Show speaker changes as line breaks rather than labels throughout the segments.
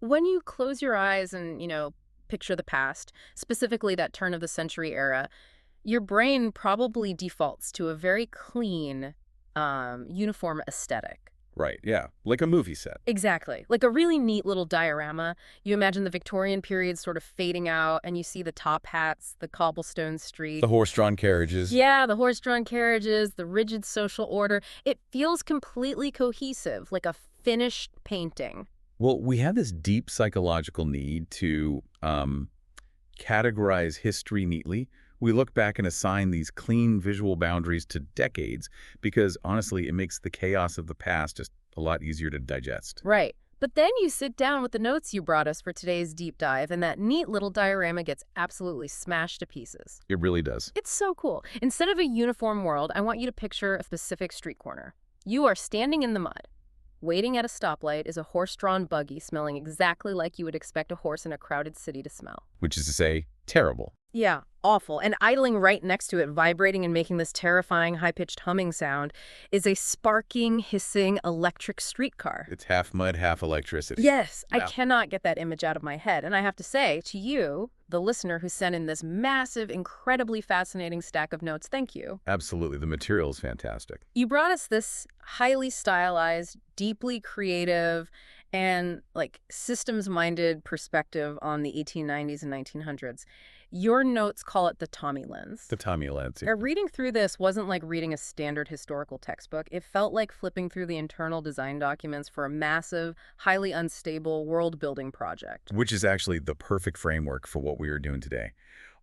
When you close your eyes and, picture the past, specifically that turn of the century era, your brain probably defaults to a very clean, uniform aesthetic.
Right, yeah, like a movie set.
Exactly. Like a really neat little diorama. You imagine the Victorian period sort of fading out, and you see the top hats, the cobblestone
The
street.
horse-drawn carriages.
Yeah, the horse-drawn carriages, the rigid social order. It feels completely cohesive, like a finished painting.
Well, we have this deep psychological need to categorize history neatly. We look back and assign these clean visual boundaries to decades because, honestly, it makes the chaos of the past just a lot easier to digest.
Right. But then you sit down with the notes you brought us for today's deep dive, and that neat little diorama gets absolutely smashed to pieces.
It really does.
It's so cool. Instead of a uniform world, I want you to picture a specific street corner. You are standing in the mud. Waiting at a stoplight is a horse-drawn buggy smelling exactly like you would expect a horse in a crowded city to smell.
Which is to say, terrible.
Yeah, awful. And idling right next to it, vibrating and making this terrifying high-pitched humming sound, is a sparking, hissing electric streetcar.
It's half mud, half electricity.
Yes, I
Yeah.
cannot get that image out of my head. And I have to say, to you, the listener who sent in this massive, incredibly fascinating stack of notes, thank you.
Absolutely. The material is fantastic.
You brought us this highly stylized, deeply creative, and systems-minded perspective on the 1890s and 1900s. Your notes call it the Tommy lens.
The Tommy Lancy.
Reading through this wasn't like reading a standard historical textbook. It felt like flipping through the internal design documents for a massive, highly unstable world-building project.
Which is actually the perfect framework for what we are doing today.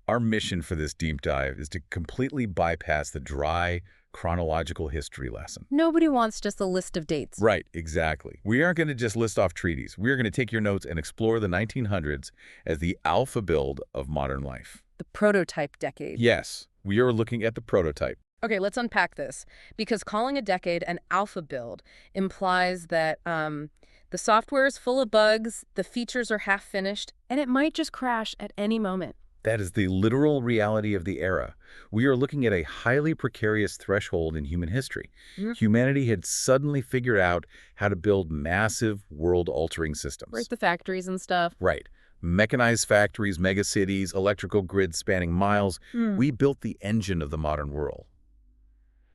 Our mission for this deep dive is to completely bypass the dry, chronological history lesson.
Nobody wants just a list of dates.
Right, exactly. We aren't going to just list off treaties. We are going to take your notes and explore the 1900s as the alpha build of modern life.
The prototype decade.
Yes, we are looking at the prototype.
Okay, let's unpack this, because calling a decade an alpha build implies that the software is full of bugs, the features are half finished, and it might just crash at any moment.
That is the literal reality of the era. We are looking at a highly precarious threshold in human history. Humanity had suddenly figured out how to build massive, world-altering systems.
Right, the factories and stuff.
Right. Mechanized factories, megacities, electrical grids spanning miles. We built the engine of the modern world.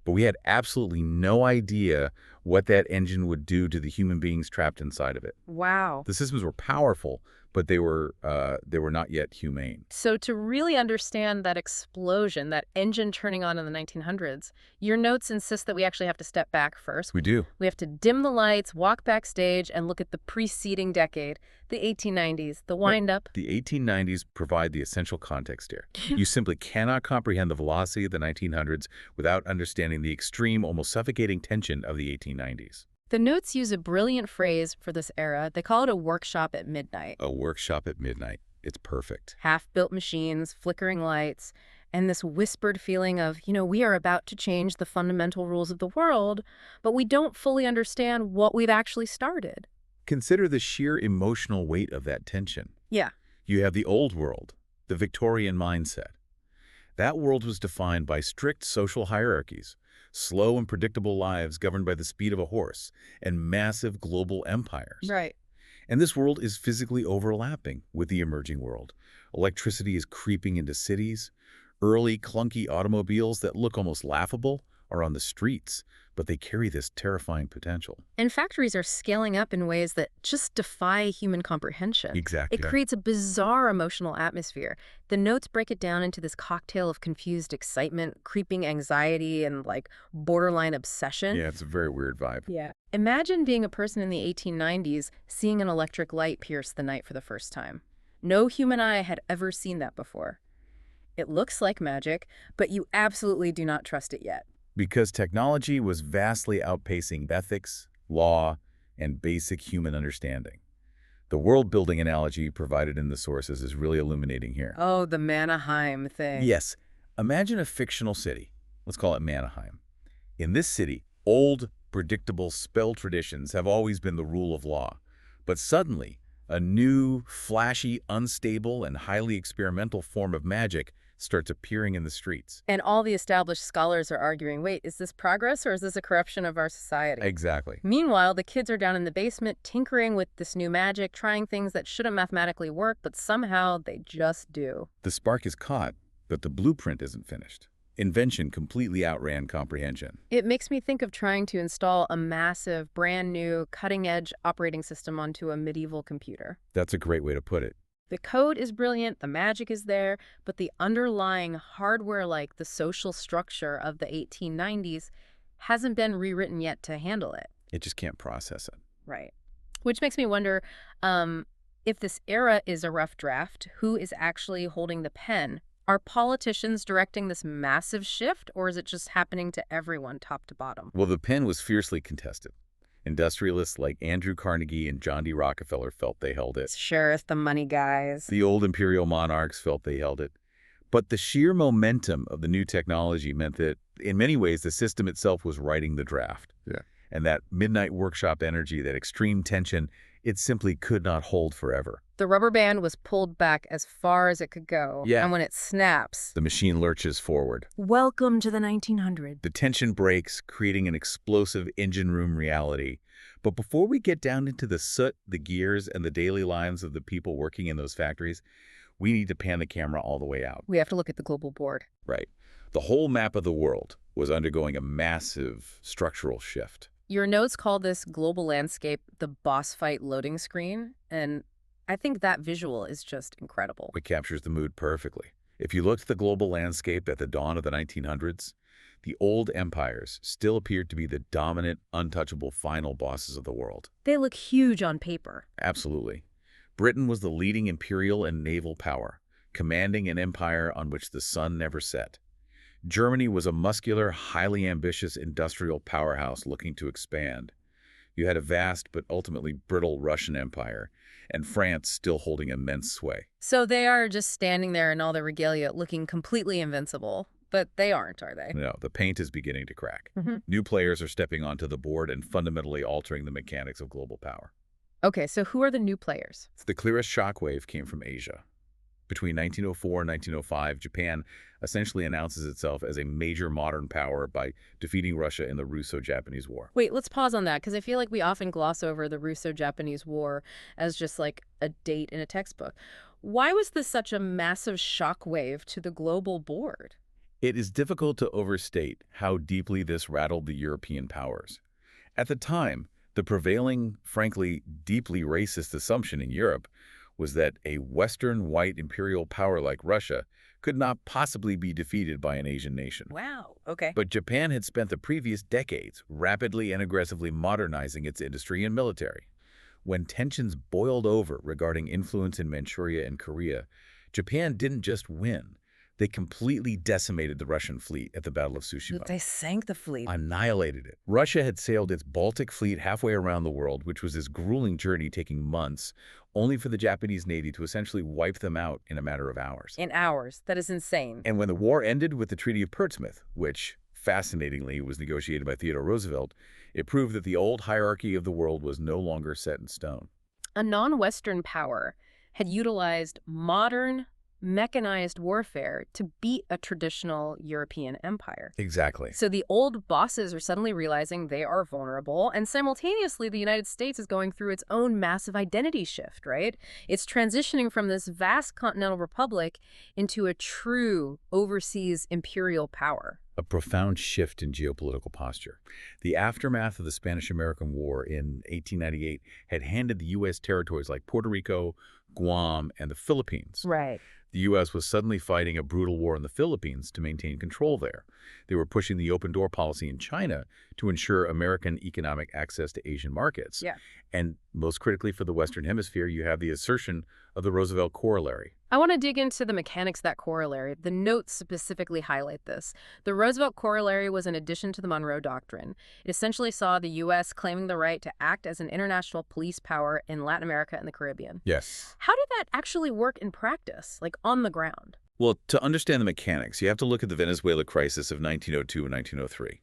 But we had absolutely no idea what that engine would do to the human beings trapped inside of it.
Wow.
The systems were powerful, but they were not yet humane.
So to really understand that explosion, that engine turning on in the 1900s, your notes insist that we actually have to step back first.
We do.
We have to dim the lights, walk backstage, and look at the preceding decade, the 1890s, the wind-up.
The 1890s provide the essential context here. You simply cannot comprehend the velocity of the 1900s without understanding the extreme, almost suffocating tension of the 1890s.
The notes use a brilliant phrase for this era. They call it a workshop at midnight.
A workshop at midnight. It's perfect.
Half-built machines, flickering lights, and this whispered feeling of, we are about to change the fundamental rules of the world, but we don't fully understand what we've actually started.
Consider the sheer emotional weight of that tension.
Yeah.
You have the old world, the Victorian mindset. That world was defined by strict social hierarchies, slow and predictable lives governed by the speed of a horse, and massive global empires.
Right.
And this world is physically overlapping with the emerging world. Electricity is creeping into cities. Early, clunky automobiles that look almost laughable are on the streets, but they carry this terrifying potential.
And factories are scaling up in ways that just defy human comprehension.
Exactly.
It creates a bizarre emotional atmosphere. The notes break it down into this cocktail of confused excitement, creeping anxiety, and borderline obsession.
Yeah, it's a very weird vibe.
Yeah. Imagine being a person in the 1890s seeing an electric light pierce the night for the first time. No human eye had ever seen that before. It looks like magic, but you absolutely do not trust it yet.
Because technology was vastly outpacing ethics, law, and basic human understanding. The world-building analogy provided in the sources is really illuminating here.
Oh, the Mannheim thing.
Yes. Imagine a fictional city. Let's call it Mannheim. In this city, old, predictable spell traditions have always been the rule of law. But suddenly, a new, flashy, unstable, and highly experimental form of magic starts appearing in the streets.
And all the established scholars are arguing, wait, is this progress or is this a corruption of our society?
Exactly.
Meanwhile, the kids are down in the basement tinkering with this new magic, trying things that shouldn't mathematically work, but somehow they just do.
The spark is caught, but the blueprint isn't finished. Invention completely outran comprehension.
It makes me think of trying to install a massive, brand new, cutting-edge operating system onto a medieval computer.
That's a great way to put it.
The code is brilliant, the magic is there, but the underlying hardware, like the social structure of the 1890s, hasn't been rewritten yet to handle it.
It just can't process it.
Right. Which makes me wonder, if this era is a rough draft, who is actually holding the pen? Are politicians directing this massive shift, or is it just happening to everyone top to bottom?
Well, the pen was fiercely contested. Industrialists like Andrew Carnegie and John D. Rockefeller felt they held it.
Sure, it's the money guys.
The old imperial monarchs felt they held it. But the sheer momentum of the new technology meant that, in many ways, the system itself was writing the draft.
Yeah.
And that midnight workshop energy, that extreme tension, it simply could not hold forever.
The rubber band was pulled back as far as it could go.
Yeah.
And when it snaps,
The machine lurches forward.
welcome to the 1900s.
The tension breaks, creating an explosive engine room reality. But before we get down into the soot, the gears, and the daily lives of the people working in those factories, we need to pan the camera all the way out.
We have to look at the global board.
Right. The whole map of the world was undergoing a massive structural shift.
Your notes call this global landscape the boss fight loading screen, and I think that visual is just incredible.
It captures the mood perfectly. If you looked at the global landscape at the dawn of the 1900s, the old empires still appeared to be the dominant, untouchable final bosses of the world.
They look huge on paper.
Absolutely. Britain was the leading imperial and naval power, commanding an empire on which the sun never set. Germany was a muscular, highly ambitious industrial powerhouse looking to expand. You had a vast but ultimately brittle Russian empire, and France still holding immense sway.
So they are just standing there in all their regalia looking completely invincible. But they aren't, are they?
No, the paint is beginning to crack.
Mm-hmm.
New players are stepping onto the board and fundamentally altering the mechanics of global power.
Okay, so who are the new players?
The clearest shockwave came from Asia. Between 1904 and 1905, Japan essentially announces itself as a major modern power by defeating Russia in the Russo-Japanese War.
Wait, let's pause on that, because I feel like we often gloss over the Russo-Japanese War as just like a date in a textbook. Why was this such a massive shockwave to the global board?
It is difficult to overstate how deeply this rattled the European powers. At the time, the prevailing, frankly, deeply racist assumption in Europe was that a Western white imperial power like Russia could not possibly be defeated by an Asian nation.
Wow, okay.
But Japan had spent the previous decades rapidly and aggressively modernizing its industry and military. When tensions boiled over regarding influence in Manchuria and Korea, Japan didn't just win. They completely decimated the Russian fleet at the Battle of Tsushima.
They sank the fleet.
Annihilated it. Russia had sailed its Baltic fleet halfway around the world, which was this grueling journey taking months, only for the Japanese Navy to essentially wipe them out in a matter of hours.
In hours. That is insane.
And when the war ended with the Treaty of Portsmouth, which, fascinatingly, was negotiated by Theodore Roosevelt, it proved that the old hierarchy of the world was no longer set in stone.
A non-Western power had utilized modern, mechanized warfare to beat a traditional European empire.
Exactly.
So the old bosses are suddenly realizing they are vulnerable, and simultaneously the United States is going through its own massive identity shift, right? It's transitioning from this vast continental republic into a true overseas imperial power.
A profound shift in geopolitical posture. The aftermath of the Spanish-American War in 1898 had handed the U.S. territories like Puerto Rico, Guam, and the Philippines.
Right.
The U.S. was suddenly fighting a brutal war in the Philippines to maintain control there. They were pushing the open-door policy in China to ensure American economic access to Asian markets.
Yeah.
And most critically for the Western Hemisphere, you have the assertion of the Roosevelt Corollary.
I want to dig into the mechanics of that corollary. The notes specifically highlight this. The Roosevelt Corollary was an addition to the Monroe Doctrine. It essentially saw the U.S. claiming the right to act as an international police power in Latin America and the Caribbean.
Yes.
How did that actually work in practice, like on the ground?
Well, to understand the mechanics, you have to look at the Venezuela crisis of 1902 and 1903.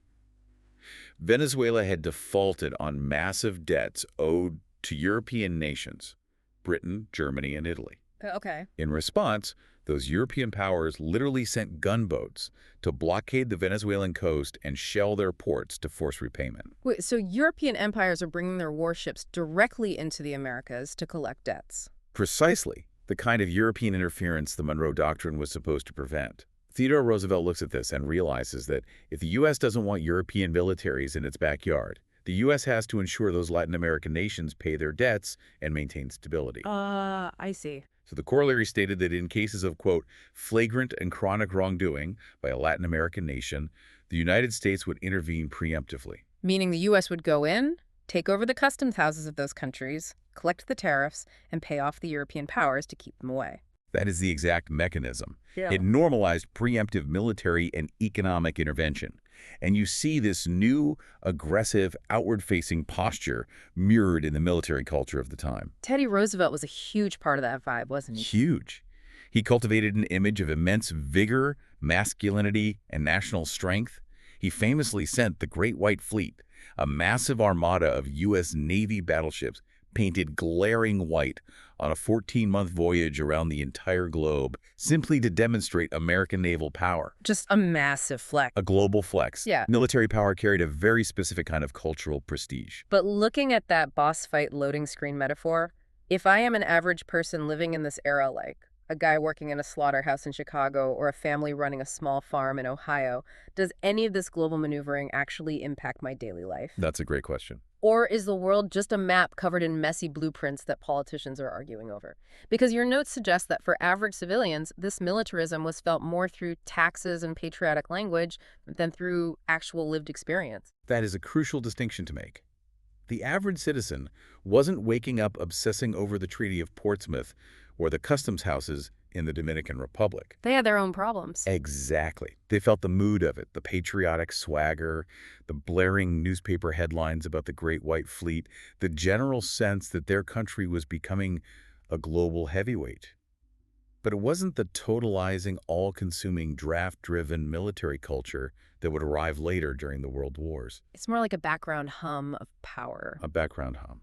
Venezuela had defaulted on massive debts owed to European nations, Britain, Germany, and Italy.
Okay.
In response, those European powers literally sent gunboats to blockade the Venezuelan coast and shell their ports to force repayment.
Wait, so European empires are bringing their warships directly into the Americas to collect debts.
Precisely the kind of European interference the Monroe Doctrine was supposed to prevent. Theodore Roosevelt looks at this and realizes that if the U.S. doesn't want European militaries in its backyard, the U.S. has to ensure those Latin American nations pay their debts and maintain stability.
I see.
So the corollary stated that in cases of, quote, flagrant and chronic wrongdoing by a Latin American nation, the United States would intervene preemptively.
Meaning the U.S. would go in, take over the customs houses of those countries, collect the tariffs, and pay off the European powers to keep them away.
That is the exact mechanism.
Yeah.
It normalized preemptive military and economic intervention. And you see this new, aggressive, outward-facing posture mirrored in the military culture of the time.
Teddy Roosevelt was a huge part of that vibe, wasn't he?
Huge. He cultivated an image of immense vigor, masculinity, and national strength. He famously sent the Great White Fleet, a massive armada of U.S. Navy battleships painted glaring white, on a 14-month voyage around the entire globe, simply to demonstrate American naval power.
Just a massive flex.
A global flex.
Yeah.
Military power carried a very specific kind of cultural prestige.
But looking at that boss fight loading screen metaphor, if I am an average person living in this era, like a guy working in a slaughterhouse in Chicago or a family running a small farm in Ohio, does any of this global maneuvering actually impact my daily life?
That's a great question.
Or is the world just a map covered in messy blueprints that politicians are arguing over? Because your notes suggest that for average civilians, this militarism was felt more through taxes and patriotic language than through actual lived experience.
That is a crucial distinction to make. The average citizen wasn't waking up obsessing over the Treaty of Portsmouth or the customs houses in the Dominican Republic.
They had their own problems.
Exactly. They felt the mood of it, the patriotic swagger, the blaring newspaper headlines about the Great White Fleet, the general sense that their country was becoming a global heavyweight. But it wasn't the totalizing, all-consuming, draft-driven military culture that would arrive later during the World Wars.
It's more like a background hum of power.
A background hum.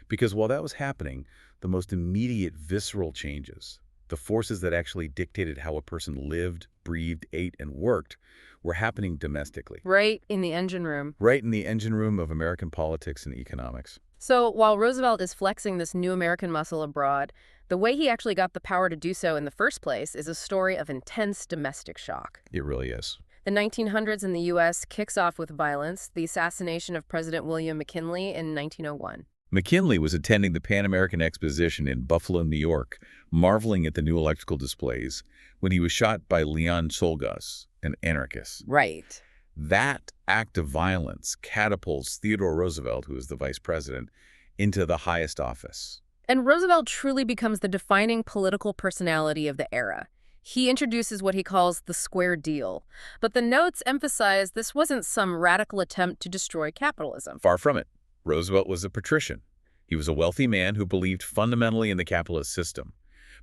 Because while that was happening, the most immediate visceral changes, the forces that actually dictated how a person lived, breathed, ate, and worked, were happening domestically.
Right in the engine room.
Right in the engine room of American politics and economics.
So while Roosevelt is flexing this new American muscle abroad, the way he actually got the power to do so in the first place is a story of intense domestic shock.
It really is.
The 1900s in the U.S. kicks off with violence, the assassination of President William McKinley in 1901.
McKinley was attending the Pan American Exposition in Buffalo, New York, marveling at the new electrical displays, when he was shot by Leon Czolgosz, an anarchist.
Right.
That act of violence catapults Theodore Roosevelt, who was the vice president, into the highest office.
And Roosevelt truly becomes the defining political personality of the era. He introduces what he calls the square deal. But the notes emphasize this wasn't some radical attempt to destroy capitalism.
Far from it. Roosevelt was a patrician. He was a wealthy man who believed fundamentally in the capitalist system.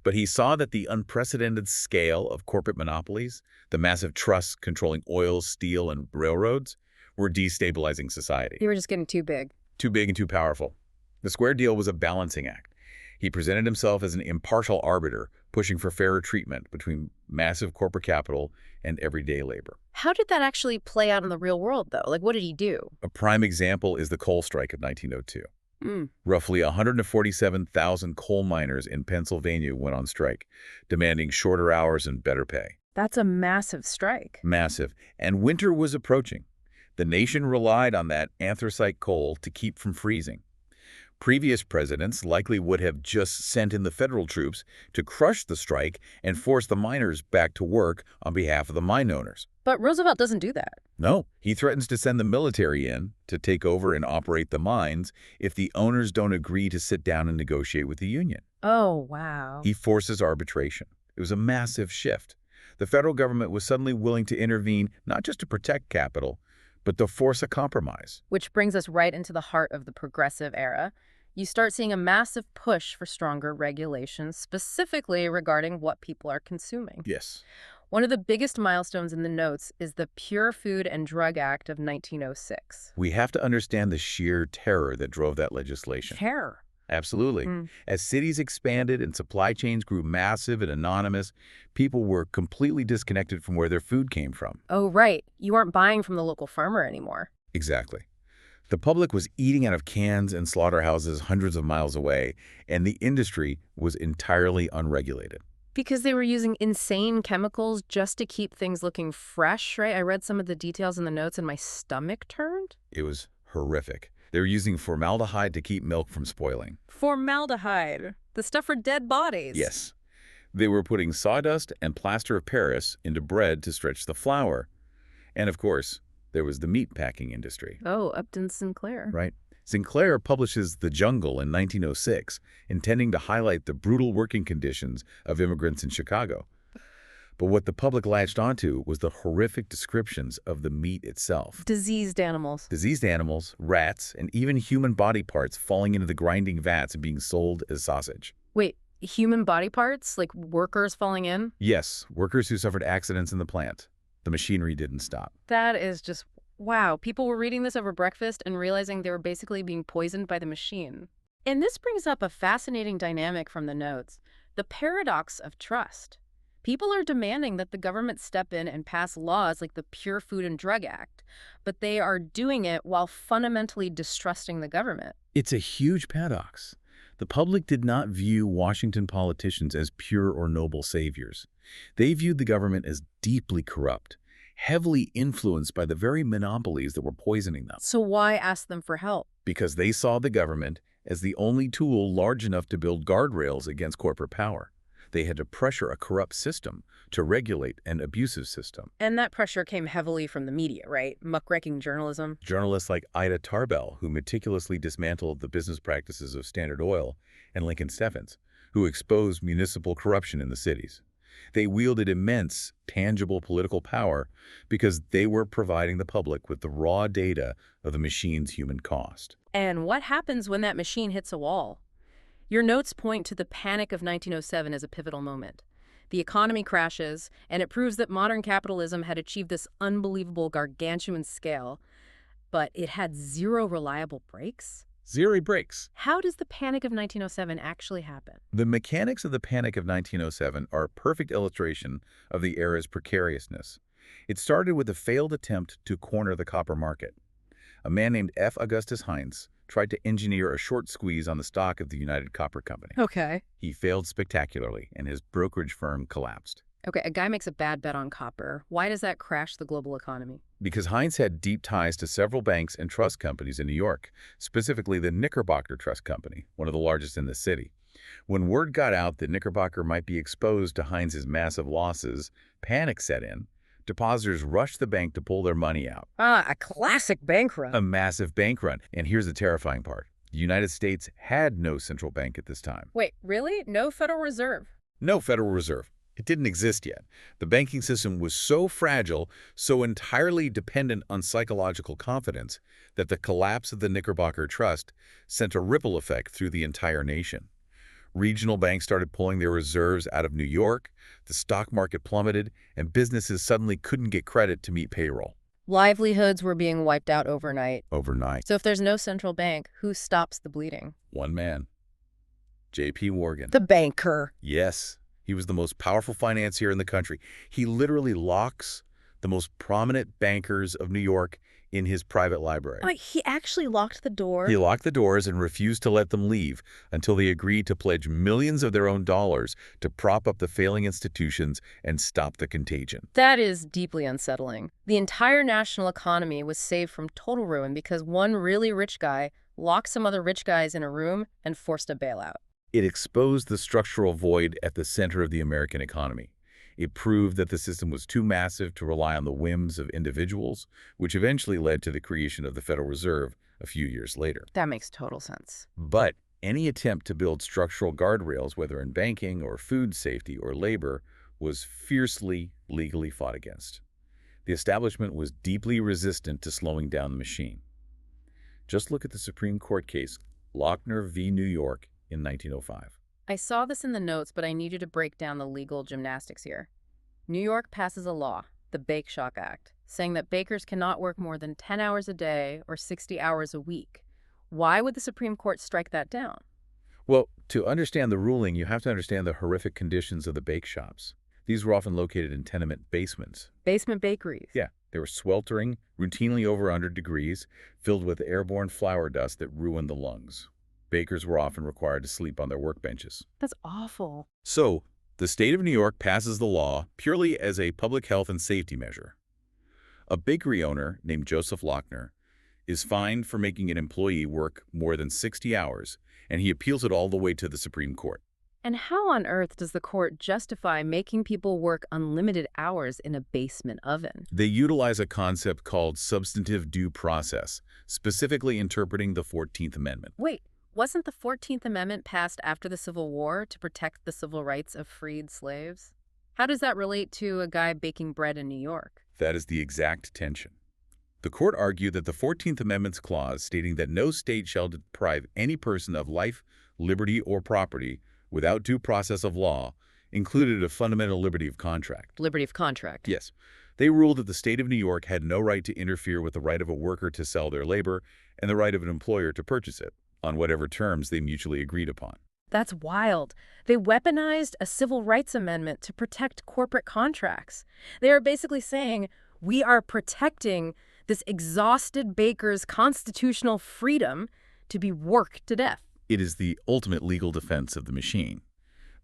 But he saw that the unprecedented scale of corporate monopolies, the massive trusts controlling oil, steel, and railroads, were destabilizing society.
They were just getting too big.
Too big and too powerful. The square deal was a balancing act. He presented himself as an impartial arbiter, pushing for fairer treatment between massive corporate capital and everyday labor.
How did that actually play out in the real world, though? Like, what did he do?
A prime example is the coal strike of 1902. Roughly 147,000 coal miners in Pennsylvania went on strike, demanding shorter hours and better pay.
That's a massive strike.
Massive. And winter was approaching. The nation relied on that anthracite coal to keep from freezing. Previous presidents likely would have just sent in the federal troops to crush the strike and force the miners back to work on behalf of the mine owners.
But Roosevelt doesn't do that.
No, he threatens to send the military in to take over and operate the mines if the owners don't agree to sit down and negotiate with the union.
Oh, wow.
He forces arbitration. It was a massive shift. The federal government was suddenly willing to intervene not just to protect capital, but to force a compromise.
Which brings us right into the heart of the progressive era. You start seeing a massive push for stronger regulations, specifically regarding what people are consuming.
Yes.
One of the biggest milestones in the notes is the Pure Food and Drug Act of 1906.
We have to understand the sheer terror that drove that legislation.
Terror.
Absolutely. As cities expanded and supply chains grew massive and anonymous, people were completely disconnected from where their food came from.
Oh, right. You aren't buying from the local farmer anymore.
Exactly. The public was eating out of cans and slaughterhouses hundreds of miles away, and the industry was entirely unregulated.
Because they were using insane chemicals just to keep things looking fresh, right? I read some of the details in the notes and my stomach turned.
It was horrific. They were using formaldehyde to keep milk from spoiling.
Formaldehyde, the stuff for dead bodies.
Yes. They were putting sawdust and plaster of Paris into bread to stretch the flour. And of course, there was the meat packing industry.
Oh, Upton Sinclair.
Right. Sinclair publishes The Jungle in 1906, intending to highlight the brutal working conditions of immigrants in Chicago. But what the public latched onto was the horrific descriptions of the meat itself.
Diseased animals.
Diseased animals, rats, and even human body parts falling into the grinding vats and being sold as sausage.
Wait, human body parts? Like workers falling in?
Yes, workers who suffered accidents in the plant. The machinery didn't stop.
That is just, wow. People were reading this over breakfast and realizing they were basically being poisoned by the machine. And this brings up a fascinating dynamic from the notes, the paradox of trust. People are demanding that the government step in and pass laws like the Pure Food and Drug Act, but they are doing it while fundamentally distrusting the government.
It's a huge paradox. The public did not view Washington politicians as pure or noble saviors. They viewed the government as deeply corrupt, heavily influenced by the very monopolies that were poisoning them.
So why ask them for help?
Because they saw the government as the only tool large enough to build guardrails against corporate power. They had to pressure a corrupt system to regulate an abusive system.
And that pressure came heavily from the media, right? Muckraking journalism.
Journalists like Ida Tarbell, who meticulously dismantled the business practices of Standard Oil, and Lincoln Steffens, who exposed municipal corruption in the cities. They wielded immense, tangible political power because they were providing the public with the raw data of the machine's human cost.
And what happens when that machine hits a wall? Your notes point to the Panic of 1907 as a pivotal moment. The economy crashes, and it proves that modern capitalism had achieved this unbelievable gargantuan scale, but it had zero reliable brakes?
Zero brakes.
How does the Panic of 1907 actually happen?
The mechanics of the Panic of 1907 are a perfect illustration of the era's precariousness. It started with a failed attempt to corner the copper market. A man named F. Augustus Heinz tried to engineer a short squeeze on the stock of the United Copper Company.
Okay.
He failed spectacularly, and his brokerage firm collapsed.
Okay, a guy makes a bad bet on copper. Why does that crash the global economy?
Because Heinz had deep ties to several banks and trust companies in New York, specifically the Knickerbocker Trust Company, one of the largest in the city. When word got out that Knickerbocker might be exposed to Heinz's massive losses, panic set in. Depositors rushed the bank to pull their money out.
Ah, a classic bank run.
A massive bank run. And here's the terrifying part. The United States had no central bank at this time.
Wait, really? No Federal Reserve?
No Federal Reserve. It didn't exist yet. The banking system was so fragile, so entirely dependent on psychological confidence, that the collapse of the Knickerbocker Trust sent a ripple effect through the entire nation. Regional banks started pulling their reserves out of New York, the stock market plummeted, and businesses suddenly couldn't get credit to meet payroll.
Livelihoods were being wiped out overnight.
Overnight.
So if there's no central bank, who stops the bleeding?
One man. J.P. Morgan.
The banker.
Yes. He was the most powerful financier in the country. He literally locks the most prominent bankers of New York in his private library.
Wait, he actually locked the door?
He locked the doors and refused to let them leave until they agreed to pledge millions of their own dollars to prop up the failing institutions and stop the contagion.
That is deeply unsettling. The entire national economy was saved from total ruin because one really rich guy locked some other rich guys in a room and forced a bailout.
It exposed the structural void at the center of the American economy. It proved that the system was too massive to rely on the whims of individuals, which eventually led to the creation of the Federal Reserve a few years later.
That makes total sense.
But any attempt to build structural guardrails, whether in banking or food safety or labor, was fiercely legally fought against. The establishment was deeply resistant to slowing down the machine. Just look at the Supreme Court case, Lochner v. New York, in 1905.
I saw this in the notes, but I need you to break down the legal gymnastics here. New York passes a law, the Bake Shop Act, saying that bakers cannot work more than 10 hours a day or 60 hours a week. Why would the Supreme Court strike that down?
Well, to understand the ruling, you have to understand the horrific conditions of the bake shops. These were often located in tenement basements.
Basement bakeries.
Yeah, they were sweltering, routinely over 100 degrees, filled with airborne flour dust that ruined the lungs. Bakers were often required to sleep on their workbenches.
That's awful.
So, the state of New York passes the law purely as a public health and safety measure. A bakery owner named Joseph Lochner is fined for making an employee work more than 60 hours, and he appeals it all the way to the Supreme Court.
And how on earth does the court justify making people work unlimited hours in a basement oven?
They utilize a concept called substantive due process, specifically interpreting the 14th Amendment.
Wait, wasn't the 14th Amendment passed after the Civil War to protect the civil rights of freed slaves? How does that relate to a guy baking bread in New York?
That is the exact tension. The court argued that the 14th Amendment's clause stating that no state shall deprive any person of life, liberty, or property without due process of law included a fundamental liberty of contract.
Liberty of contract.
Yes. They ruled that the state of New York had no right to interfere with the right of a worker to sell their labor and the right of an employer to purchase it, on whatever terms they mutually agreed upon.
That's wild. They weaponized a civil rights amendment to protect corporate contracts. They are basically saying, we are protecting this exhausted baker's constitutional freedom to be worked to death.
It is the ultimate legal defense of the machine.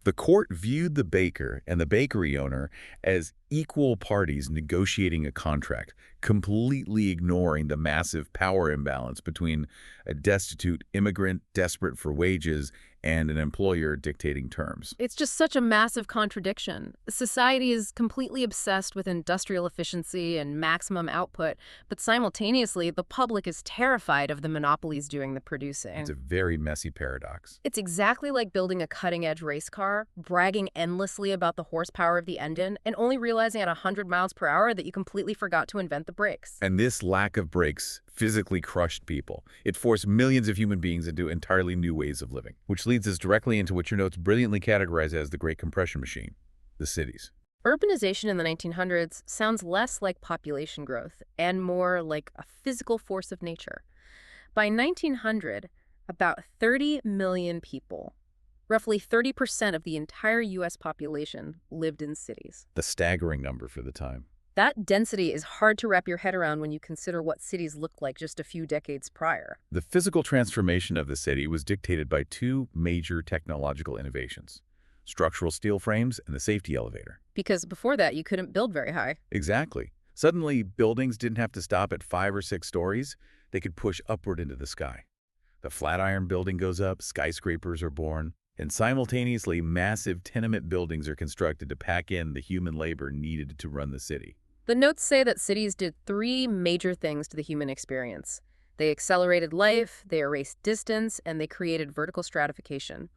The court viewed the baker and the bakery owner as equal parties negotiating a contract, completely ignoring the massive power imbalance between a destitute immigrant desperate for wages and an employer dictating terms.
It's just such a massive contradiction. Society is completely obsessed with industrial efficiency and maximum output, but simultaneously, the public is terrified of the monopolies doing the producing.
It's a very messy paradox.
It's exactly like building a cutting-edge race car, bragging endlessly about the horsepower of the engine, and only realizing at 100 miles per hour that you completely forgot to invent the brakes.
And this lack of brakes physically crushed people. It forced millions of human beings into entirely new ways of living, which leads us directly into what your notes brilliantly categorize as the Great Compression Machine, the cities.
Urbanization in the 1900s sounds less like population growth and more like a physical force of nature. By 1900, about 30 million people, roughly 30% of the entire U.S. population, lived in cities.
The staggering number for the time.
That density is hard to wrap your head around when you consider what cities looked like just a few decades prior.
The physical transformation of the city was dictated by two major technological innovations: structural steel frames and the safety elevator.
Because before that, you couldn't build very high.
Exactly. Suddenly, buildings didn't have to stop at 5 or 6 stories. They could push upward into the sky. The Flatiron Building goes up, skyscrapers are born, and simultaneously, massive tenement buildings are constructed to pack in the human labor needed to run the city.
The notes say that cities did 3 major things to the human experience. They accelerated life, they erased distance, and they created vertical stratification.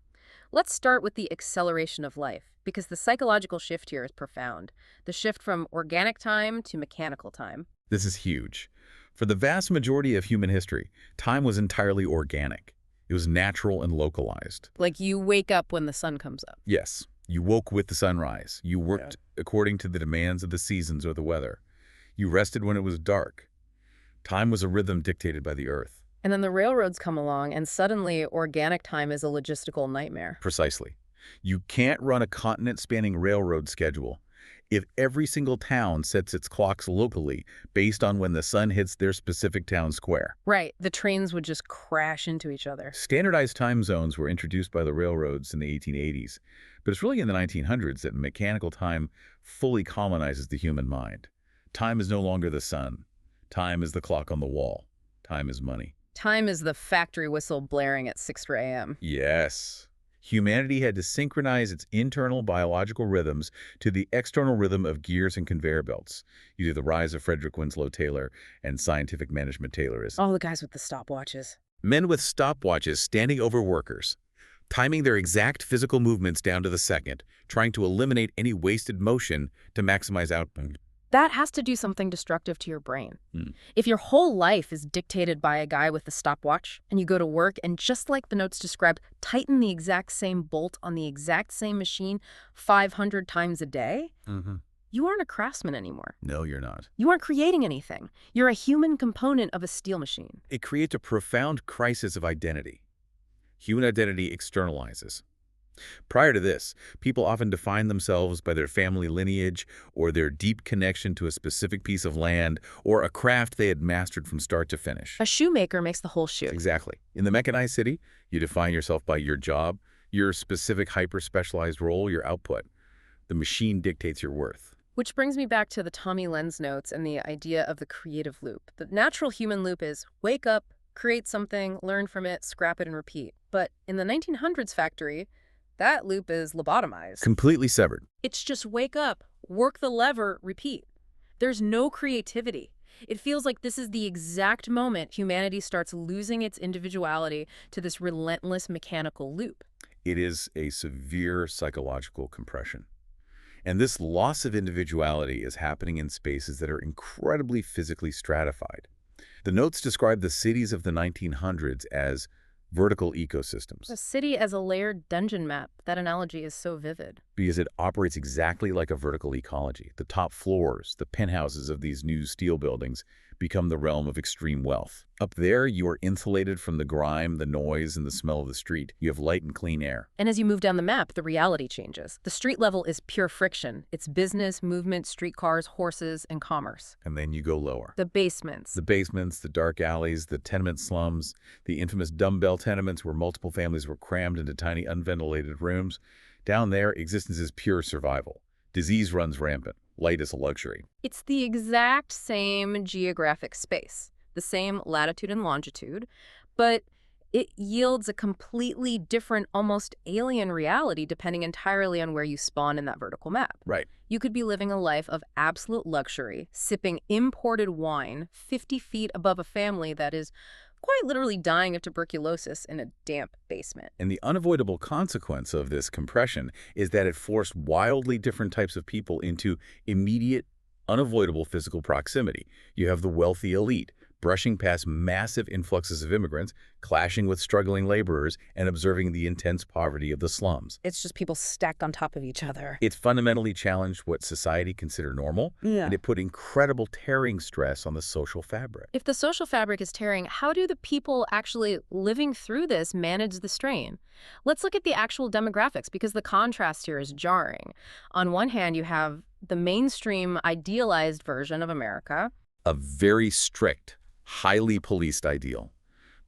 Let's start with the acceleration of life, because the psychological shift here is profound. The shift from organic time to mechanical time.
This is huge. For the vast majority of human history, time was entirely organic. It was natural and localized.
Like you wake up when the sun comes up.
Yes, you woke with the sunrise. You worked according to the demands of the seasons or the weather. You rested when it was dark. Time was a rhythm dictated by the earth.
And then the railroads come along, and suddenly organic time is a logistical nightmare.
Precisely. You can't run a continent-spanning railroad schedule if every single town sets its clocks locally based on when the sun hits their specific town square.
Right. The trains would just crash into each other.
Standardized time zones were introduced by the railroads in the 1880s, but it's really in the 1900s that mechanical time fully colonizes the human mind. Time is no longer the sun. Time is the clock on the wall. Time is money.
Time is the factory whistle blaring at 6 a.m.
Yes. Humanity had to synchronize its internal biological rhythms to the external rhythm of gears and conveyor belts. You do the rise of Frederick Winslow Taylor and scientific management Taylorism.
All the guys with the stopwatches.
Men with stopwatches standing over workers, timing their exact physical movements down to the second, trying to eliminate any wasted motion to maximize output.
That has to do something destructive to your brain. If your whole life is dictated by a guy with a stopwatch, and you go to work and just like the notes described, tighten the exact same bolt on the exact same machine 500 times a day, you aren't a craftsman anymore.
No, you're not.
You aren't creating anything. You're a human component of a steel machine.
It creates a profound crisis of identity. Human identity externalizes. Prior to this, people often defined themselves by their family lineage or their deep connection to a specific piece of land or a craft they had mastered from start to finish.
A shoemaker makes the whole shoe.
Exactly. In the mechanized city, you define yourself by your job, your specific hyper-specialized role, your output. The machine dictates your worth.
Which brings me back to the Tommy Lenz notes and the idea of the creative loop. The natural human loop is wake up, create something, learn from it, scrap it, and repeat. But in the 1900s factory, that loop is lobotomized.
Completely severed.
It's just wake up, work the lever, repeat. There's no creativity. It feels like this is the exact moment humanity starts losing its individuality to this relentless mechanical loop.
It is a severe psychological compression. And this loss of individuality is happening in spaces that are incredibly physically stratified. The notes describe the cities of the 1900s as vertical ecosystems.
A city as a layered dungeon map. That analogy is so vivid.
Because it operates exactly like a vertical ecology. The top floors, the penthouses of these new steel buildings, become the realm of extreme wealth. Up there, you are insulated from the grime, the noise, and the smell of the street. You have light and clean air.
And as you move down the map, the reality changes. The street level is pure friction. It's business, movement, streetcars, horses, and commerce.
And then you go lower.
The basements.
The basements, the dark alleys, the tenement slums, the infamous dumbbell tenements where multiple families were crammed into tiny unventilated rooms. Down there, existence is pure survival. Disease runs rampant. Light is a luxury.
It's the exact same geographic space, the same latitude and longitude, but it yields a completely different, almost alien reality depending entirely on where you spawn in that vertical map.
Right.
You could be living a life of absolute luxury, sipping imported wine 50 feet above a family that is quite literally dying of tuberculosis in a damp basement.
And the unavoidable consequence of this compression is that it forced wildly different types of people into immediate, unavoidable physical proximity. You have the wealthy elite, brushing past massive influxes of immigrants, clashing with struggling laborers, and observing the intense poverty of the slums.
It's just people stacked on top of each other.
It fundamentally challenged what society considered normal, and it put incredible tearing stress on the social fabric.
If the social fabric is tearing, how do the people actually living through this manage the strain? Let's look at the actual demographics, because the contrast here is jarring. On one hand, you have the mainstream idealized version of America.
A very strict, highly policed ideal.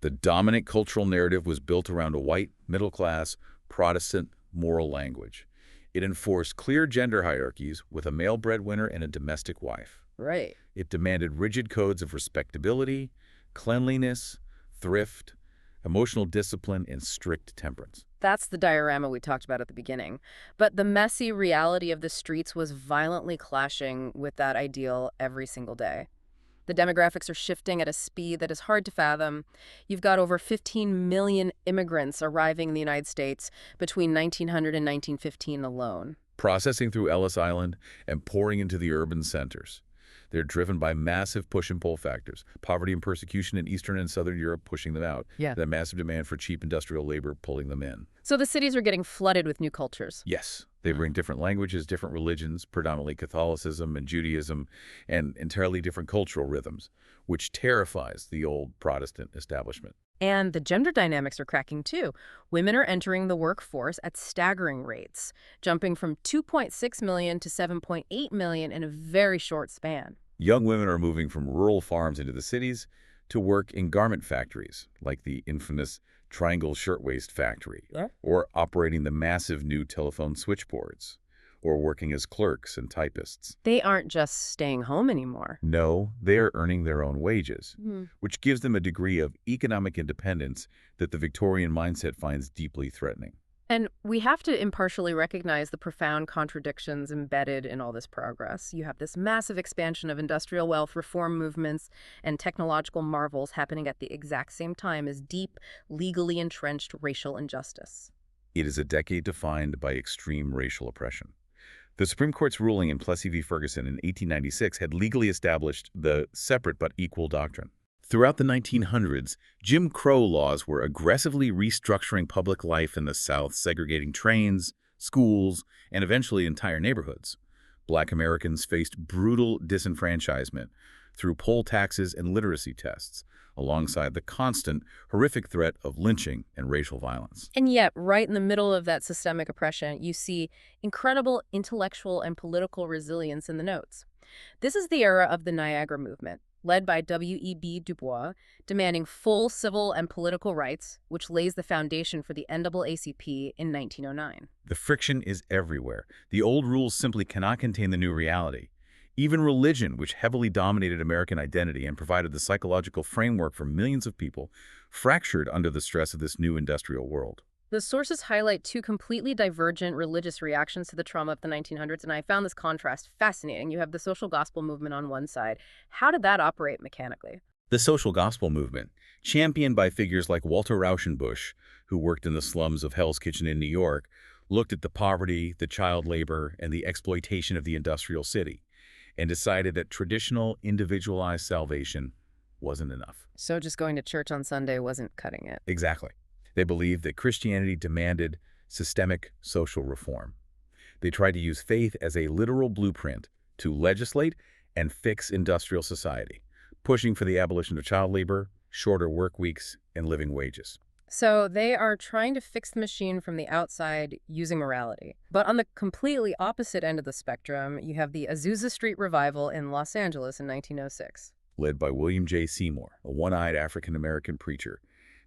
The dominant cultural narrative was built around a white, middle-class, Protestant moral language. It enforced clear gender hierarchies with a male breadwinner and a domestic wife.
Right.
It demanded rigid codes of respectability, cleanliness, thrift, emotional discipline, and strict temperance.
That's the diorama we talked about at the beginning. But the messy reality of the streets was violently clashing with that ideal every single day. The demographics are shifting at a speed that is hard to fathom. You've got over 15 million immigrants arriving in the United States between 1900 and 1915 alone.
Processing through Ellis Island and pouring into the urban centers. They're driven by massive push and pull factors, poverty and persecution in Eastern and Southern Europe pushing them out, the massive demand for cheap industrial labor pulling them in.
So the cities are getting flooded with new cultures.
Yes. They bring different languages, different religions, predominantly Catholicism and Judaism, and entirely different cultural rhythms, which terrifies the old Protestant establishment.
And the gender dynamics are cracking too. Women are entering the workforce at staggering rates, jumping from 2.6 million to 7.8 million in a very short span.
Young women are moving from rural farms into the cities to work in garment factories, like the infamous Triangle Shirtwaist Factory, or operating the massive new telephone switchboards, or working as clerks and typists.
They aren't just staying home anymore.
No, they are earning their own wages, which gives them a degree of economic independence that the Victorian mindset finds deeply threatening.
And we have to impartially recognize the profound contradictions embedded in all this progress. You have this massive expansion of industrial wealth, reform movements, and technological marvels happening at the exact same time as deep, legally entrenched racial injustice.
It is a decade defined by extreme racial oppression. The Supreme Court's ruling in Plessy v. Ferguson in 1896 had legally established the separate but equal doctrine. Throughout the 1900s, Jim Crow laws were aggressively restructuring public life in the South, segregating trains, schools, and eventually entire neighborhoods. Black Americans faced brutal disenfranchisement through poll taxes and literacy tests, alongside the constant, horrific threat of lynching and racial violence.
And yet, right in the middle of that systemic oppression, you see incredible intellectual and political resilience in the notes. This is the era of the Niagara Movement, led by W.E.B. Du Bois, demanding full civil and political rights, which lays the foundation for the NAACP in 1909.
The friction is everywhere. The old rules simply cannot contain the new reality. Even religion, which heavily dominated American identity and provided the psychological framework for millions of people, fractured under the stress of this new industrial world.
The sources highlight two completely divergent religious reactions to the trauma of the 1900s, and I found this contrast fascinating. You have the social gospel movement on one side. How did that operate mechanically?
The social gospel movement, championed by figures like Walter Rauschenbusch, who worked in the slums of Hell's Kitchen in New York, looked at the poverty, the child labor, and the exploitation of the industrial city, and decided that traditional, individualized salvation wasn't enough.
So just going to church on Sunday wasn't cutting it.
Exactly. They believed that Christianity demanded systemic social reform. They tried to use faith as a literal blueprint to legislate and fix industrial society, pushing for the abolition of child labor, shorter work weeks, and living wages.
So they are trying to fix the machine from the outside using morality. But on the completely opposite end of the spectrum, you have the Azusa Street Revival in Los Angeles in 1906.
Led by William J. Seymour, a one-eyed African-American preacher,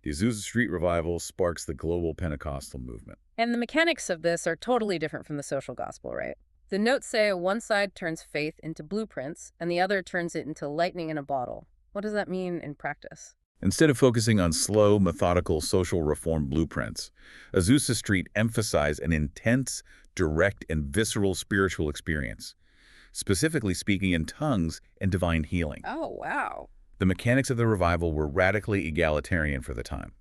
the Azusa Street Revival sparks the global Pentecostal movement.
And the mechanics of this are totally different from the social gospel, right? The notes say one side turns faith into blueprints, and the other turns it into lightning in a bottle. What does that mean in practice?
Instead of focusing on slow, methodical social reform blueprints, Azusa Street emphasized an intense, direct, and visceral spiritual experience, specifically speaking in tongues and divine healing.
Oh, wow.
The mechanics of the revival were radically egalitarian for the time.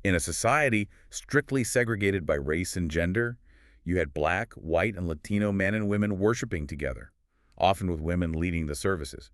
In a society strictly segregated by race and gender, you had Black, white, and Latino men and women worshiping together, often with women leading the services.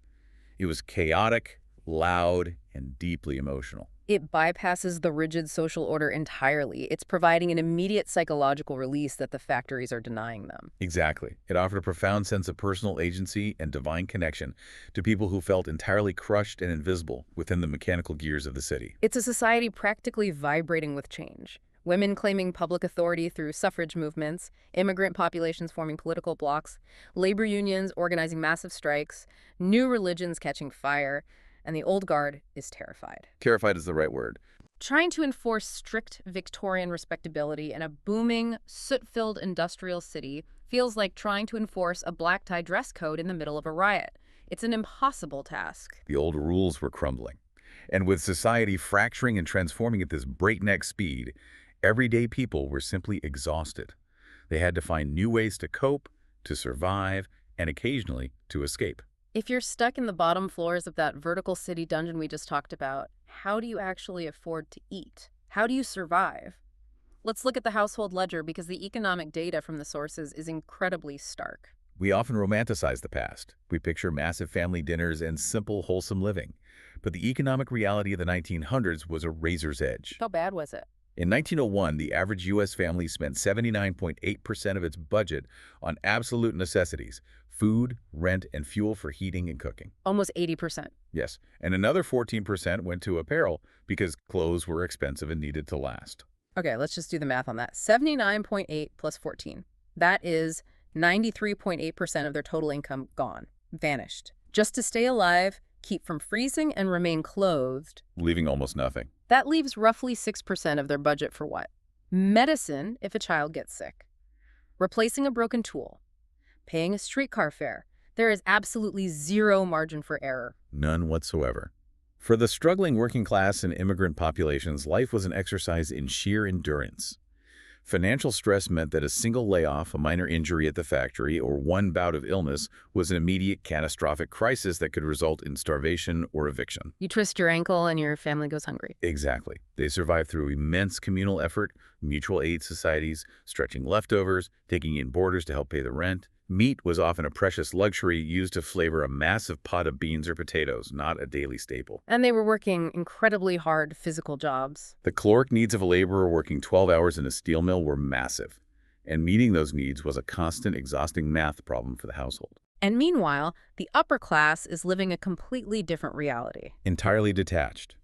It was chaotic, loud, and deeply emotional.
It bypasses the rigid social order entirely. It's providing an immediate psychological release that the factories are denying them.
Exactly. It offered a profound sense of personal agency and divine connection to people who felt entirely crushed and invisible within the mechanical gears of the city.
It's a society practically vibrating with change. Women claiming public authority through suffrage movements, immigrant populations forming political blocs, labor unions organizing massive strikes, new religions catching fire, and the old guard is terrified.
Terrified is the right word.
Trying to enforce strict Victorian respectability in a booming, soot-filled industrial city feels like trying to enforce a black-tie dress code in the middle of a riot. It's an impossible task.
The old rules were crumbling. And with society fracturing and transforming at this breakneck speed, everyday people were simply exhausted. They had to find new ways to cope, to survive, and occasionally to escape.
If you're stuck in the bottom floors of that vertical city dungeon we just talked about, how do you actually afford to eat? How do you survive? Let's look at the household ledger because the economic data from the sources is incredibly stark.
We often romanticize the past. We picture massive family dinners and simple, wholesome living. But the economic reality of the 1900s was a razor's edge.
How bad was it?
In 1901, the average U.S. family spent 79.8% of its budget on absolute necessities: food, rent, and fuel for heating and cooking.
Almost 80%.
Yes, and another 14% went to apparel because clothes were expensive and needed to last.
Okay, let's just do the math on that. 79.8 plus 14. That is 93.8% of their total income gone, vanished. Just to stay alive, keep from freezing, and remain clothed.
Leaving almost nothing.
That leaves roughly 6% of their budget for what? Medicine if a child gets sick. Replacing a broken tool. Paying a streetcar fare. There is absolutely zero margin for error.
None whatsoever. For the struggling working class and immigrant populations, life was an exercise in sheer endurance. Financial stress meant that a single layoff, a minor injury at the factory, or one bout of illness was an immediate catastrophic crisis that could result in starvation or eviction.
You twist your ankle and your family goes hungry.
Exactly. They survived through immense communal effort, mutual aid societies, stretching leftovers, taking in boarders to help pay the rent. Meat was often a precious luxury used to flavor a massive pot of beans or potatoes, not a daily staple.
And they were working incredibly hard physical jobs.
The caloric needs of a laborer working 12 hours in a steel mill were massive, and meeting those needs was a constant, exhausting math problem for the household.
And meanwhile, the upper class is living a completely different reality.
Entirely detached.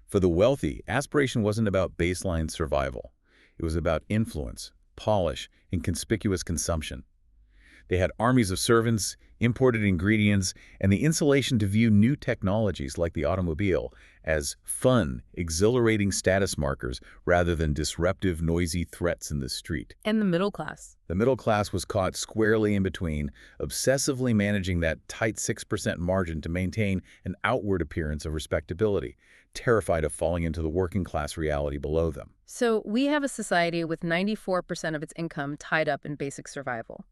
For the wealthy, aspiration wasn't about baseline survival. It was about influence, polish, and conspicuous consumption. They had armies of servants, imported ingredients, and the insulation to view new technologies like the automobile as fun, exhilarating status markers rather than disruptive, noisy threats in the street.
And the middle class.
The middle class was caught squarely in between, obsessively managing that tight 6% margin to maintain an outward appearance of respectability, terrified of falling into the working class reality below them.
So we have a society with 94% of its income tied up in basic survival.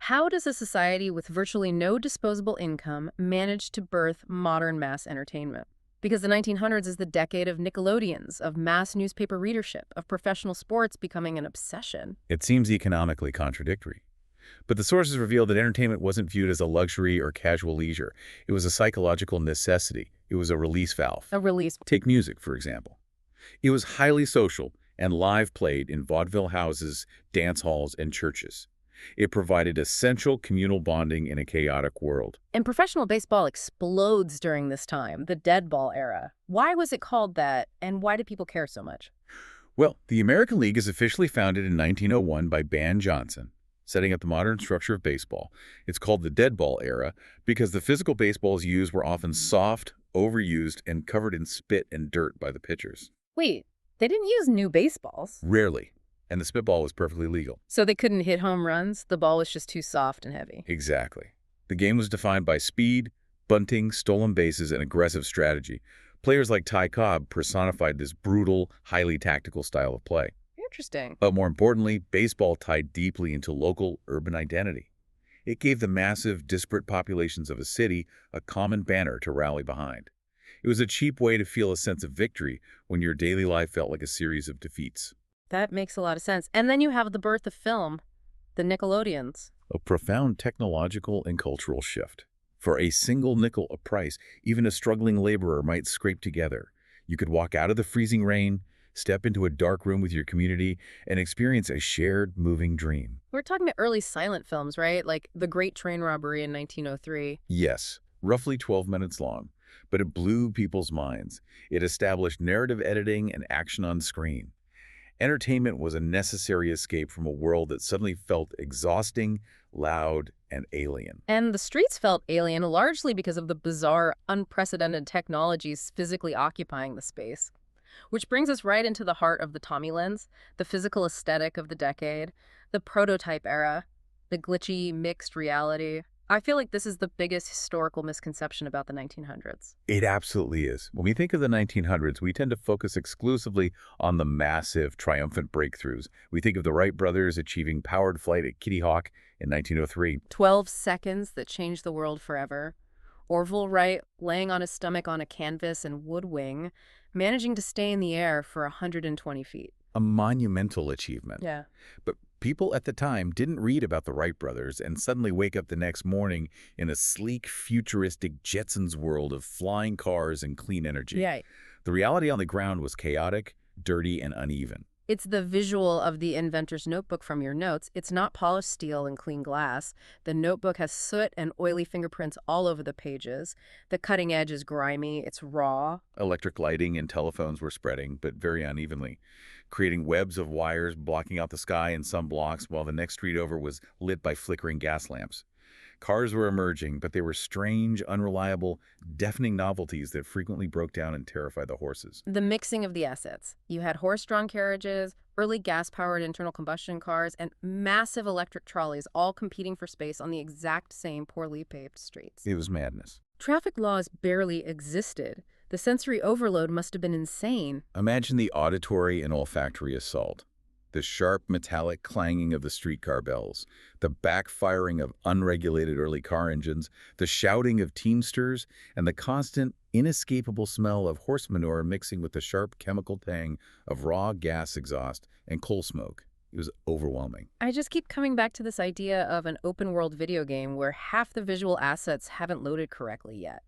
How does a society with virtually no disposable income manage to birth modern mass entertainment? Because the 1900s is the decade of Nickelodeons, of mass newspaper readership, of professional sports becoming an obsession.
It seems economically contradictory. But the sources reveal that entertainment wasn't viewed as a luxury or casual leisure. It was a psychological necessity. It was a release valve.
A release.
Take music, for example. It was highly social and live played in vaudeville houses, dance halls, and churches. It provided essential communal bonding in a chaotic world.
And professional baseball explodes during this time, the dead ball era. Why was it called that, and why do people care so much?
Well, the American League is officially founded in 1901 by Ban Johnson, setting up the modern structure of baseball. It's called the dead ball era because the physical baseballs used were often soft, overused, and covered in spit and dirt by the pitchers.
Wait, they didn't use new baseballs?
Rarely. And the spitball was perfectly legal.
So they couldn't hit home runs? The ball was just too soft and heavy.
Exactly. The game was defined by speed, bunting, stolen bases, and aggressive strategy. Players like Ty Cobb personified this brutal, highly tactical style of play.
Interesting.
But more importantly, baseball tied deeply into local urban identity. It gave the massive, disparate populations of a city a common banner to rally behind. It was a cheap way to feel a sense of victory when your daily life felt like a series of defeats.
That makes a lot of sense. And then you have the birth of film, the Nickelodeons.
A profound technological and cultural shift. For a single nickel a price, even a struggling laborer might scrape together. You could walk out of the freezing rain, step into a dark room with your community, and experience a shared, moving dream.
We're talking about early silent films, right? Like The Great Train Robbery in 1903.
Yes, roughly 12 minutes long, but it blew people's minds. It established narrative editing and action on screen. Entertainment was a necessary escape from a world that suddenly felt exhausting, loud, and alien.
And the streets felt alien largely because of the bizarre, unprecedented technologies physically occupying the space. Which brings us right into the heart of the Tommy lens, the physical aesthetic of the decade, the prototype era, the glitchy, mixed reality. I feel like this is the biggest historical misconception about the 1900s.
It absolutely is. When we think of the 1900s, we tend to focus exclusively on the massive, triumphant breakthroughs. We think of the Wright brothers achieving powered flight at Kitty Hawk in 1903.
12 seconds that changed the world forever. Orville Wright laying on his stomach on a canvas and wood wing, managing to stay in the air for 120 feet.
A monumental achievement.
Yeah.
But people at the time didn't read about the Wright brothers and suddenly wake up the next morning in a sleek, futuristic Jetsons world of flying cars and clean energy.
Yeah.
The reality on the ground was chaotic, dirty, and uneven.
It's the visual of the inventor's notebook from your notes. It's not polished steel and clean glass. The notebook has soot and oily fingerprints all over the pages. The cutting edge is grimy. It's raw.
Electric lighting and telephones were spreading, but very unevenly, creating webs of wires blocking out the sky in some blocks while the next street over was lit by flickering gas lamps. Cars were emerging, but they were strange, unreliable, deafening novelties that frequently broke down and terrified the horses.
The mixing of the assets. You had horse-drawn carriages, early gas-powered internal combustion cars, and massive electric trolleys all competing for space on the exact same poorly paved streets.
It was madness.
Traffic laws barely existed. The sensory overload must have been insane.
Imagine the auditory and olfactory assault. The sharp, metallic clanging of the streetcar bells, the backfiring of unregulated early car engines, the shouting of teamsters, and the constant, inescapable smell of horse manure mixing with the sharp chemical tang of raw gas exhaust and coal smoke. It was overwhelming.
I just keep coming back to this idea of an open-world video game where half the visual assets haven't loaded correctly yet.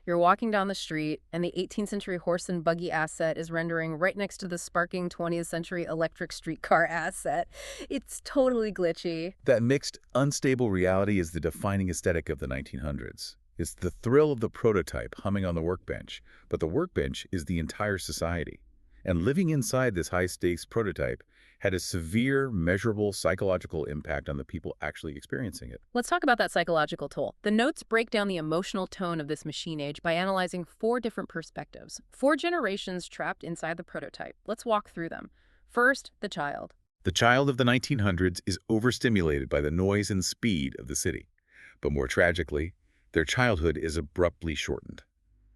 You're walking down the street, and the 18th century horse and buggy asset is rendering right next to the sparking 20th century electric streetcar asset. It's totally glitchy.
That mixed, unstable reality is the defining aesthetic of the 1900s. It's the thrill of the prototype humming on the workbench, but the workbench is the entire society. And living inside this high-stakes prototype had a severe, measurable psychological impact on the people actually experiencing it.
Let's talk about that psychological toll. The notes break down the emotional tone of this machine age by analyzing 4 different perspectives. 4 generations trapped inside the prototype. Let's walk through them. First, the child.
The child of the 1900s is overstimulated by the noise and speed of the city. But more tragically, their childhood is abruptly shortened.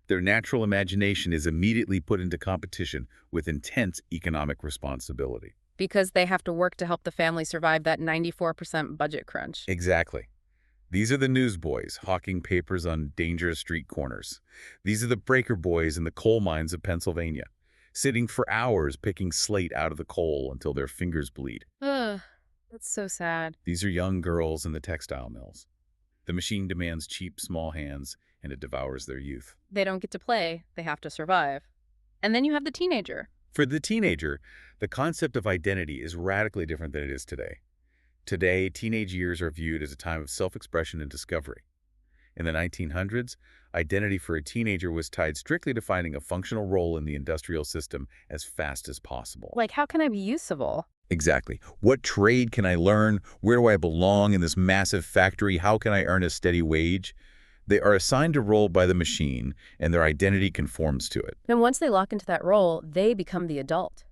Their natural imagination is immediately put into competition with intense economic responsibility.
Because they have to work to help the family survive that 94% budget crunch.
Exactly. These are the newsboys hawking papers on dangerous street corners. These are the breaker boys in the coal mines of Pennsylvania, sitting for hours picking slate out of the coal until their fingers bleed.
Ugh, that's so sad.
These are young girls in the textile mills. The machine demands cheap, small hands, and it devours their youth.
They don't get to play, they have to survive. And then you have the teenager.
For the teenager, the concept of identity is radically different than it is today. Today, teenage years are viewed as a time of self-expression and discovery. In the 1900s, identity for a teenager was tied strictly to finding a functional role in the industrial system as fast as possible.
Like, how can I be useful?
Exactly. What trade can I learn? Where do I belong in this massive factory? How can I earn a steady wage? They are assigned a role by the machine, and their identity conforms to it.
And once they lock into that role, they become the adult.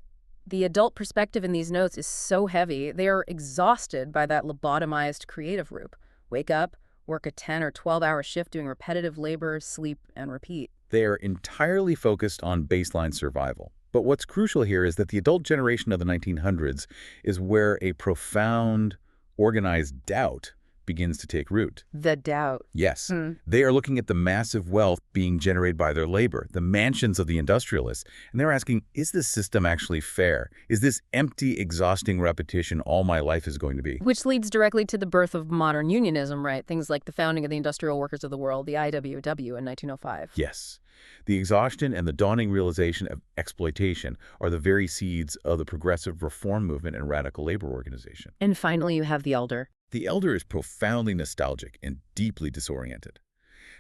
The adult perspective in these notes is so heavy, they are exhausted by that lobotomized creative route. Wake up, work a 10 or 12-hour shift doing repetitive labor, sleep, and repeat.
They are entirely focused on baseline survival. But what's crucial here is that the adult generation of the 1900s is where a profound, organized doubt begins to take root.
The doubt.
Yes. They are looking at the massive wealth being generated by their labor, the mansions of the industrialists, and they're asking, is this system actually fair? Is this empty, exhausting repetition all my life is going to be?
Which leads directly to the birth of modern unionism, right? Things like the founding of the Industrial Workers of the World, the IWW, in 1905.
Yes. The exhaustion and the dawning realization of exploitation are the very seeds of the progressive reform movement and radical labor organization.
And finally, you have the elder.
The elder is profoundly nostalgic and deeply disoriented.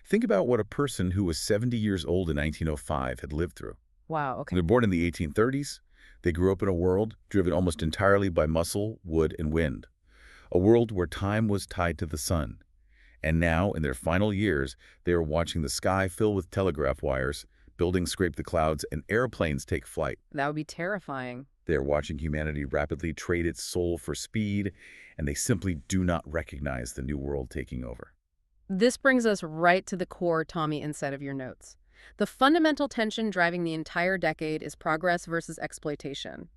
Think about what a person who was 70 years old in 1905 had lived through.
Wow, okay.
They're born in the 1830s. They grew up in a world driven almost entirely by muscle, wood, and wind. A world where time was tied to the sun. And now, in their final years, they are watching the sky fill with telegraph wires, buildings scrape the clouds, and airplanes take flight.
That would be terrifying.
They are watching humanity rapidly trade its soul for speed, and they simply do not recognize the new world taking over.
This brings us right to the core, Tommy, inside of your notes. The fundamental tension driving the entire decade is progress versus exploitation.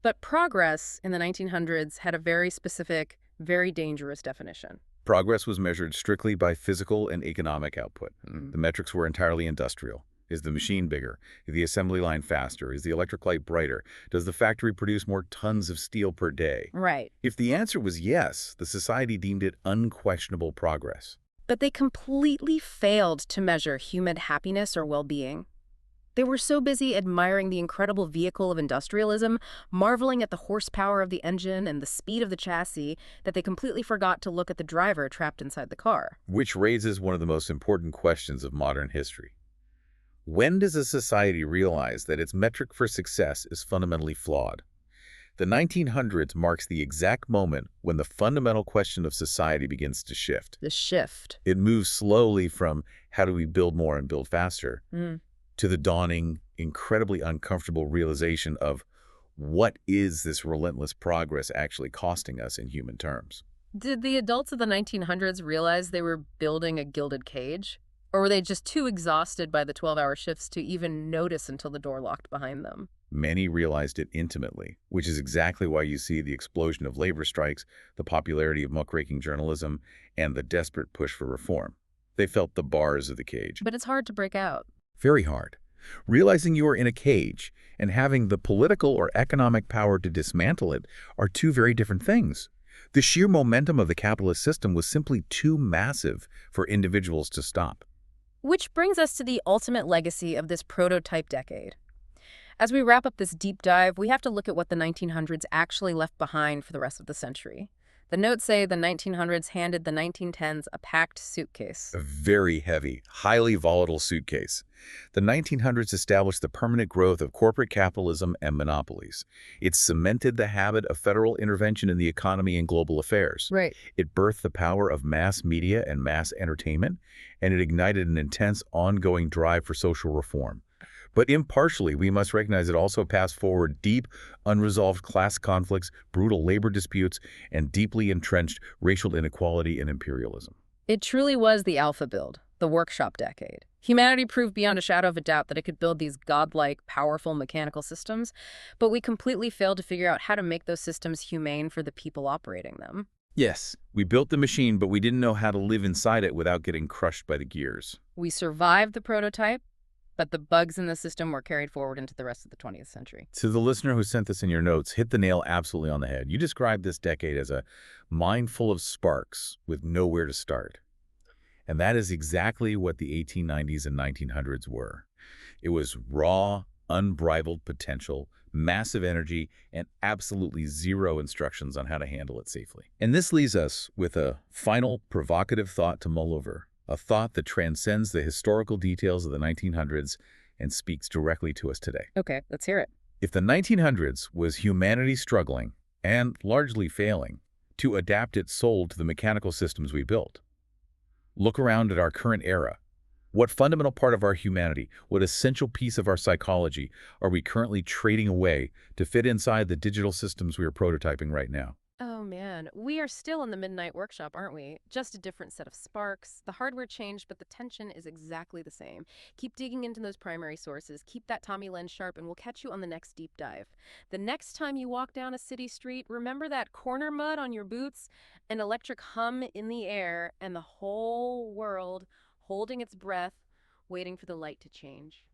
But progress in the 1900s had a very specific, very dangerous definition.
Progress was measured strictly by physical and economic output. The metrics were entirely industrial. Is the machine bigger? Is the assembly line faster? Is the electric light brighter? Does the factory produce more tons of steel per day?
Right.
If the answer was yes, the society deemed it unquestionable progress.
But they completely failed to measure human happiness or well-being. They were so busy admiring the incredible vehicle of industrialism, marveling at the horsepower of the engine and the speed of the chassis, that they completely forgot to look at the driver trapped inside the car.
Which raises one of the most important questions of modern history. When does a society realize that its metric for success is fundamentally flawed? The 1900s marks the exact moment when the fundamental question of society begins to shift.
The shift.
It moves slowly from how do we build more and build faster to the dawning, incredibly uncomfortable realization of what is this relentless progress actually costing us in human terms.
Did the adults of the 1900s realize they were building a gilded cage? Or were they just too exhausted by the 12-hour shifts to even notice until the door locked behind them?
Many realized it intimately, which is exactly why you see the explosion of labor strikes, the popularity of muckraking journalism, and the desperate push for reform. They felt the bars of the cage.
But it's hard to break out.
Very hard. Realizing you are in a cage and having the political or economic power to dismantle it are two very different things. The sheer momentum of the capitalist system was simply too massive for individuals to stop.
Which brings us to the ultimate legacy of this prototype decade. As we wrap up this deep dive, we have to look at what the 1900s actually left behind for the rest of the century. The notes say the 1900s handed the 1910s a packed suitcase.
A very heavy, highly volatile suitcase. The 1900s established the permanent growth of corporate capitalism and monopolies. It cemented the habit of federal intervention in the economy and global affairs.
Right.
It birthed the power of mass media and mass entertainment, and it ignited an intense, ongoing drive for social reform. But impartially, we must recognize it also passed forward deep, unresolved class conflicts, brutal labor disputes, and deeply entrenched racial inequality and imperialism.
It truly was the alpha build, the workshop decade. Humanity proved beyond a shadow of a doubt that it could build these godlike, powerful mechanical systems, but we completely failed to figure out how to make those systems humane for the people operating them.
Yes, we built the machine, but we didn't know how to live inside it without getting crushed by the gears.
We survived the prototype, but the bugs in the system were carried forward into the rest of the 20th century.
To the listener who sent this in your notes, hit the nail absolutely on the head. You described this decade as a mine full of sparks with nowhere to start. And that is exactly what the 1890s and 1900s were. It was raw, unbridled potential, massive energy, and absolutely zero instructions on how to handle it safely. And this leaves us with a final provocative thought to mull over, a thought that transcends the historical details of the 1900s and speaks directly to us today.
Okay, let's hear it.
If the 1900s was humanity struggling, and largely failing, to adapt its soul to the mechanical systems we built, look around at our current era. What fundamental part of our humanity, what essential piece of our psychology are we currently trading away to fit inside the digital systems we are prototyping right now?
Oh man, we are still in the midnight workshop, aren't we? Just a different set of sparks. The hardware changed, but the tension is exactly the same. Keep digging into those primary sources, keep that Tommy lens sharp, and we'll catch you on the next deep dive. The next time you walk down a city street, remember that corner mud on your boots, an electric hum in the air, and the whole world holding its breath, waiting for the light to change.